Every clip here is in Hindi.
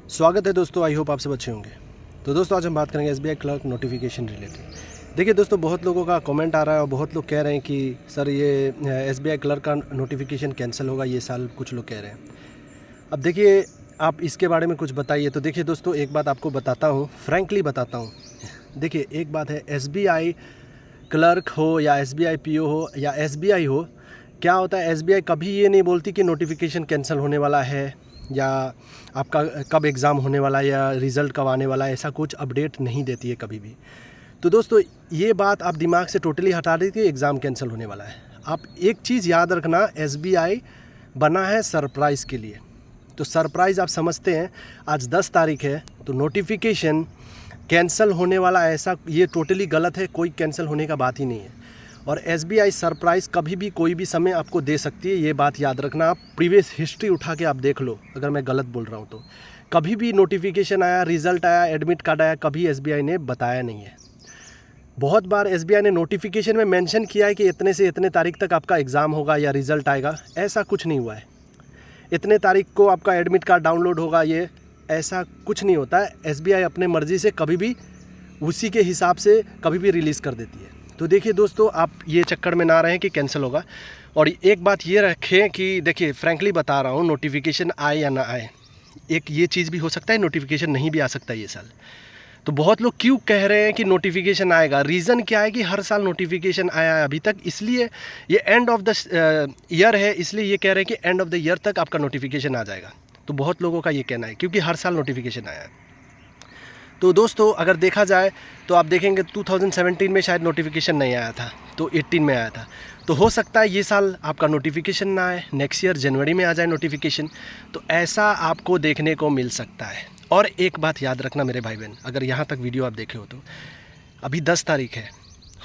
स्वागत है दोस्तों। आई होप आप सब अच्छे होंगे। तो दोस्तों आज हम बात करेंगे एसबीआई क्लर्क नोटिफिकेशन रिलेटेड। देखिए दोस्तों, बहुत लोगों का कमेंट आ रहा है और बहुत लोग कह रहे हैं कि सर ये एसबीआई क्लर्क का नोटिफिकेशन कैंसिल होगा ये साल, कुछ लोग कह रहे हैं। अब देखिए, आप इसके बारे में कुछ बताइए। तो देखिए दोस्तों, एक बात आपको बताता हूँ, फ्रैंकली बताता हूँ। देखिए, एक बात है, एसबीआई क्लर्क हो या एसबीआई पीओ हो या एसबीआई हो, क्या होता है, एसबीआई कभी ये नहीं बोलती कि नोटिफिकेशन कैंसिल होने वाला है या आपका कब एग्ज़ाम होने वाला है या रिज़ल्ट कब आने वाला है। ऐसा कुछ अपडेट नहीं देती है कभी भी। तो दोस्तों, ये बात आप दिमाग से टोटली हटा दीजिए कि एग्ज़ाम कैंसिल होने वाला है। आप एक चीज़ याद रखना, एसबीआई बना है सरप्राइज़ के लिए। तो सरप्राइज़ आप समझते हैं, आज 10 तारीख है, तो नोटिफिकेशन कैंसिल होने वाला ऐसा ये टोटली गलत है। कोई कैंसिल होने का बात ही नहीं है। और एसबीआई सरप्राइज़ कभी भी कोई भी समय आपको दे सकती है, ये बात याद रखना। आप प्रीवियस हिस्ट्री उठा के आप देख लो, अगर मैं गलत बोल रहा हूँ तो। कभी भी नोटिफिकेशन आया, रिज़ल्ट आया, एडमिट कार्ड आया, कभी एसबीआई ने बताया नहीं है। बहुत बार एसबीआई ने नोटिफिकेशन में मेंशन किया है कि इतने से इतने तारीख तक आपका एग्ज़ाम होगा या रिज़ल्ट आएगा। ऐसा कुछ नहीं हुआ है। इतने तारीख को आपका एडमिट कार्ड डाउनलोड होगा, ये ऐसा कुछ नहीं होता है। एसबीआई अपने मर्ज़ी से कभी भी उसी के हिसाब से कभी भी रिलीज़ कर देती है। तो देखिए दोस्तों, आप ये चक्कर में ना रहें कि कैंसिल होगा। और एक बात ये रखें कि देखिए, फ्रैंकली बता रहा हूँ, नोटिफिकेशन आए या ना आए, एक ये चीज़ भी हो सकता है नोटिफिकेशन नहीं भी आ सकता ये साल। तो बहुत लोग क्यों कह रहे हैं कि नोटिफिकेशन आएगा, रीज़न क्या है कि हर साल नोटिफिकेशन आया है अभी तक, इसलिए ये एंड ऑफ द ईयर है, इसलिए ये कह रहे हैं कि एंड ऑफ द ईयर तक आपका नोटिफिकेशन आ जाएगा। तो बहुत लोगों का ये कहना है, क्योंकि हर साल नोटिफिकेशन आया है। तो दोस्तों, अगर देखा जाए तो आप देखेंगे 2017 में शायद नोटिफिकेशन नहीं आया था, तो 18 में आया था। तो हो सकता है ये साल आपका नोटिफिकेशन ना आए, नेक्स्ट ईयर जनवरी में आ जाए नोटिफिकेशन। तो ऐसा आपको देखने को मिल सकता है। और एक बात याद रखना मेरे भाई बहन, अगर यहाँ तक वीडियो आप देखे हो तो अभी 10 तारीख है,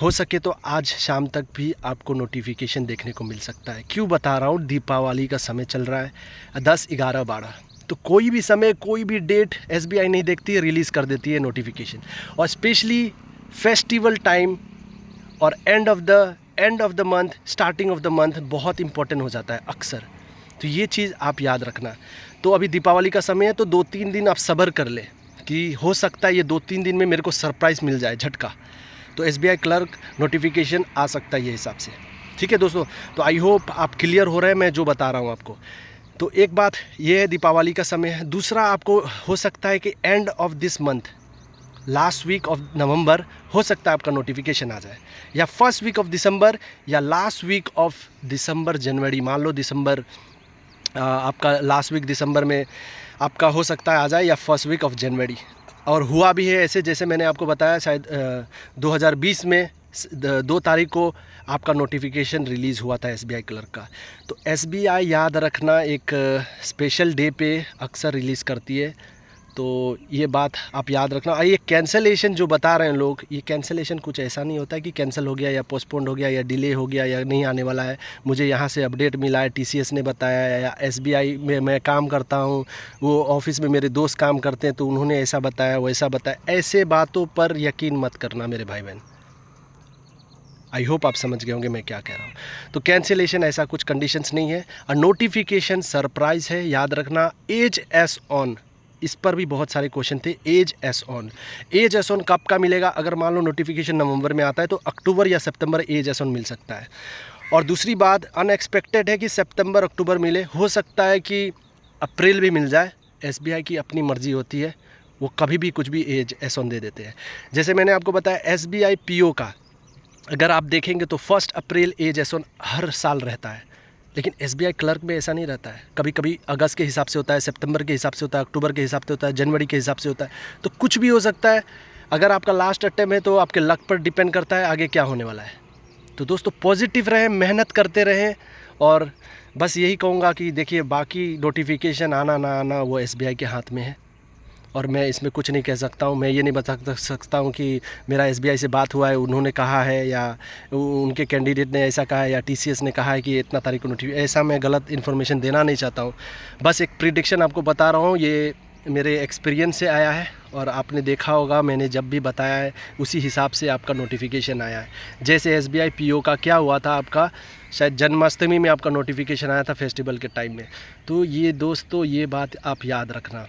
हो सके तो आज शाम तक भी आपको नोटिफिकेशन देखने को मिल सकता है। क्यों बता रहा हूँ, दीपावली का समय चल रहा है, 10, 11, 12, तो कोई भी समय, कोई भी डेट एसबीआई नहीं देखती है, रिलीज़ कर देती है नोटिफिकेशन। और स्पेशली फेस्टिवल टाइम और end of the month, starting of the month बहुत इंपॉर्टेंट हो जाता है अक्सर। तो ये चीज़ आप याद रखना। तो अभी दीपावली का समय है, तो 2-3 दिन आप सब्र कर ले कि हो सकता है ये 2-3 दिन में मेरे को सरप्राइज़ मिल जाए, झटका। तो एसबीआई क्लर्क नोटिफिकेशन आ सकता है ये हिसाब से। ठीक है दोस्तों, तो आई होप आप क्लियर हो रहे हैं मैं जो बता रहा हूँ आपको। तो एक बात ये है, दीपावली का समय है। दूसरा, आपको हो सकता है कि end of this month, last week of November हो सकता है आपका नोटिफिकेशन आ जाए, या फर्स्ट वीक ऑफ दिसंबर, या लास्ट वीक ऑफ दिसंबर जनवरी। मान लो दिसंबर आपका लास्ट वीक दिसंबर में आपका हो सकता है आ जाए, या फर्स्ट वीक ऑफ जनवरी। और हुआ भी है ऐसे, जैसे मैंने आपको बताया, शायद 2020 में 2 तारीख को आपका नोटिफिकेशन रिलीज़ हुआ था एसबीआई क्लर्क का। तो एसबीआई याद रखना एक स्पेशल डे पे अक्सर रिलीज़ करती है। तो ये बात आप याद रखना। और ये कैंसलेशन जो बता रहे हैं लोग, ये कैंसलेशन कुछ ऐसा नहीं होता है कि कैंसिल हो गया या पोस्टपोन्ड हो गया या डिले हो गया या नहीं आने वाला है। मुझे यहाँ से अपडेट मिला है, टीसीएस ने बताया है, या एसबीआई में मैं काम करता हूँ, वो ऑफिस में मेरे दोस्त काम करते हैं तो उन्होंने ऐसा बताया वैसा बताया। ऐसे बातों पर यकीन मत करना मेरे भाई बहन। आई होप आप समझ गए होंगे मैं क्या कह रहा हूँ। तो कैंसिलेशन ऐसा कुछ कंडीशंस नहीं है, और नोटिफिकेशन सरप्राइज है। याद रखना, एज एस ऑन, इस पर भी बहुत सारे क्वेश्चन थे। एज एस ऑन, एज एस ऑन कब का मिलेगा? अगर मान लो नोटिफिकेशन नवंबर में आता है तो अक्टूबर या सितंबर एज एस ऑन मिल सकता है। और दूसरी बात, अनएक्सपेक्टेड है कि सितंबर अक्टूबर मिले, हो सकता है कि अप्रैल भी मिल जाए। एसबीआई की अपनी मर्जी होती है, वो कभी भी कुछ भी एज एस ऑन दे देते हैं। जैसे मैंने आपको बताया, एसबीआई पीओ का अगर आप देखेंगे तो 1 अप्रैल एज एस ऑन हर साल रहता है, लेकिन एसबीआई क्लर्क में ऐसा नहीं रहता है। कभी कभी अगस्त के हिसाब से होता है, सितंबर के हिसाब से होता है, अक्टूबर के हिसाब से होता है, जनवरी के हिसाब से होता है। तो कुछ भी हो सकता है। अगर आपका लास्ट अटेम्प्ट है तो आपके लक पर डिपेंड करता है आगे क्या होने वाला है। तो दोस्तों, पॉजिटिव रहें, मेहनत करते रहें। और बस यही कहूँगा कि देखिए, बाकी नोटिफिकेशन आना ना आना वो एसबीआई के हाथ में है, और मैं इसमें कुछ नहीं कह सकता हूँ। मैं ये नहीं बता सकता हूँ कि मेरा एसबीआई से बात हुआ है, उन्होंने कहा है, या उनके कैंडिडेट ने ऐसा कहा है, या टीसीएस ने कहा है कि इतना तारीख को नोटिफिकेशन। ऐसा मैं गलत इन्फॉर्मेशन देना नहीं चाहता हूँ। बस एक प्रिडिक्शन आपको बता रहा हूँ, ये मेरे एक्सपीरियंस से आया है, और आपने देखा होगा मैंने जब भी बताया है उसी हिसाब से आपका नोटिफिकेशन आया है। जैसे एसबीआई पीओ का क्या हुआ था, आपका शायद जन्माष्टमी में आपका नोटिफिकेशन आया था, फेस्टिवल के टाइम में। तो ये दोस्तों, ये बात आप याद रखना।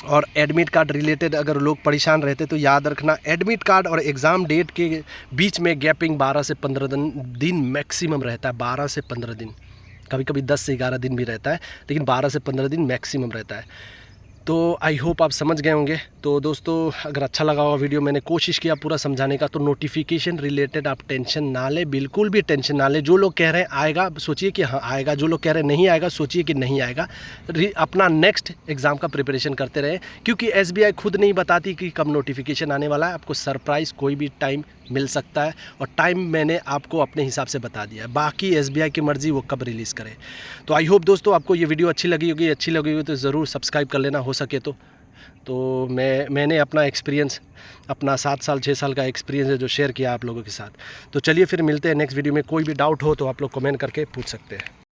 और एडमिट कार्ड रिलेटेड अगर लोग परेशान रहते तो याद रखना, एडमिट कार्ड और एग्ज़ाम डेट के बीच में गैपिंग 12 से 15 दिन मैक्सिमम रहता है। 12 से 15 दिन, कभी कभी 10 से 11 दिन भी रहता है, लेकिन 12 से 15 दिन मैक्सिमम रहता है। तो आई होप आप समझ गए होंगे। तो दोस्तों अगर अच्छा लगा होगा वीडियो, मैंने कोशिश किया पूरा समझाने का। तो नोटिफिकेशन रिलेटेड आप टेंशन ना लें, बिल्कुल भी टेंशन ना लें। जो लोग कह रहे हैं आएगा, सोचिए कि हाँ आएगा। जो लोग कह रहे हैं नहीं आएगा, सोचिए कि नहीं आएगा। अपना नेक्स्ट एग्ज़ाम का प्रिपरेशन करते रहें, क्योंकि SBI खुद नहीं बताती कि कब नोटिफिकेशन आने वाला है। आपको सरप्राइज़ कोई भी टाइम मिल सकता है, और टाइम मैंने आपको अपने हिसाब से बता दिया है। बाकी SBI की मर्ज़ी वो कब रिलीज़ करे। तो आई होप दोस्तों आपको ये वीडियो अच्छी लगी होगी तो ज़रूर सब्सक्राइब कर लेना हो सके तो मैंने अपना एक्सपीरियंस, अपना 7 साल 6 साल का एक्सपीरियंस है जो शेयर किया आप लोगों के साथ। तो चलिए फिर मिलते हैं नेक्स्ट वीडियो में। कोई भी डाउट हो तो आप लोग कमेंट करके पूछ सकते हैं।